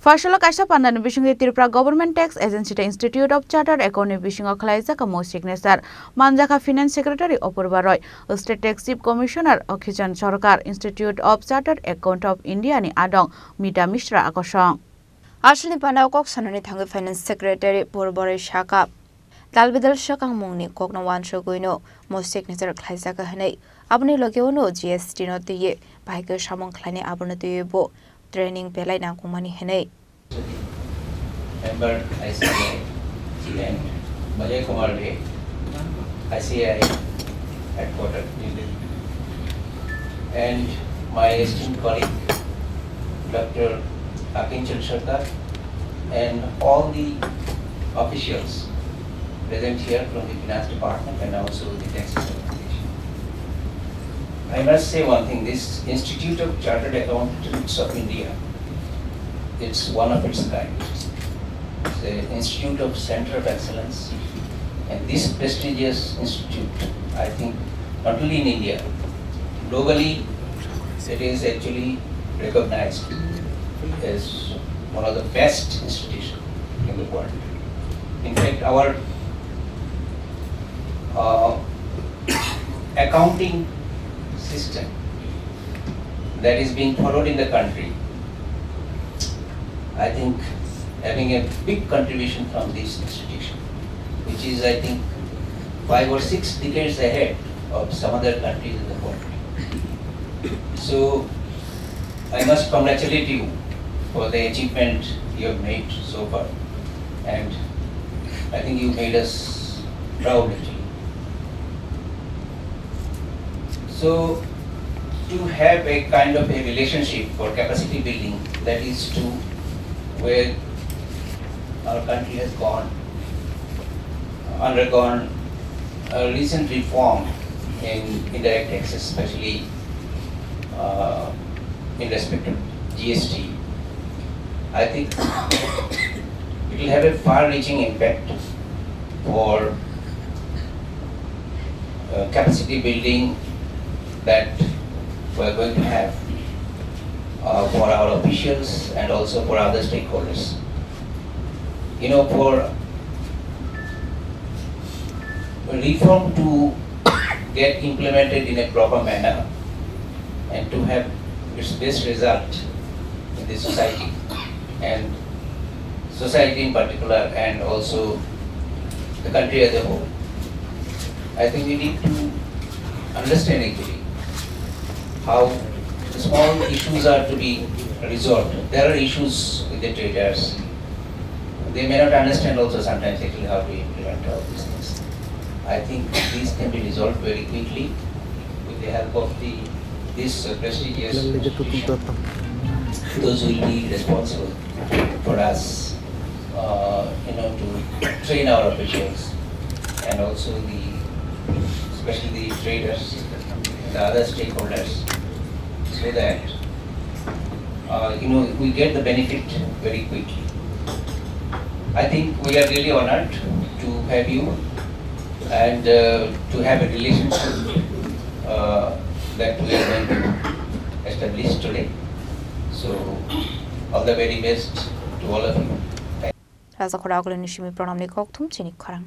Phasalo kaisa Pandani Bisingo Tripura Govt.Tax Agency Institute of Chartered Accountant Bisingo Khlaijakha MoU signature Manjakha Finance Secretary Apurba Roy State Tax Chief Commissioner Akinchan Sarkar Institute of Chartered Accountant of India ni Adong Mita Mishra Akosong Asli Pandani Akosong Thangu Finance Secretary Apurba Shaka Dalbidal Shakang Mungni Kokna Wan Shoguino MoU signature Khlaijakha Hanei Abni Logeono GST no the Bike Shamon Klani Abuna Bo training pelai na kumani henai member ICI and Manjakha ICI headquarters and my esteemed colleague Dr. Akinchan Sarkar and all the officials present here from the finance department and also the tax organization. I must say one thing, this Institute of Chartered Accountants of India, it's one of its kind. It's an institute of center of excellence, and this prestigious institute, I think, not only in India, globally, it is actually recognized as one of the best institutions in the world. In fact, our accounting system that is being followed in the country, I think having a big contribution from this institution, which is I think 5 or 6 decades ahead of some other countries in the world. So I must congratulate you for the achievement you have made so far, and I think you made us proud actually. So, to have a kind of a relationship for capacity building, that is to where our country has undergone a recent reform in indirect taxes, especially in respect of GST. I think it will have a far-reaching impact for capacity building that we are going to have for our officials and also for other stakeholders. You know, for reform to get implemented in a proper manner and to have its best result in the society, and society in particular and also the country as a whole, I think we need to understand actually how the small issues are to be resolved. There are issues with the traders. They may not understand also sometimes actually how to implement all these things. I think these can be resolved very quickly with the help of this prestigious institution. Those will be responsible for us, to train our officials and also especially the traders, the other stakeholders, so that we get the benefit very quickly. I think we are really honored to have you and to have a relationship that we are going to establish today. So all the very best to all of you. Khorang Chini Khorang.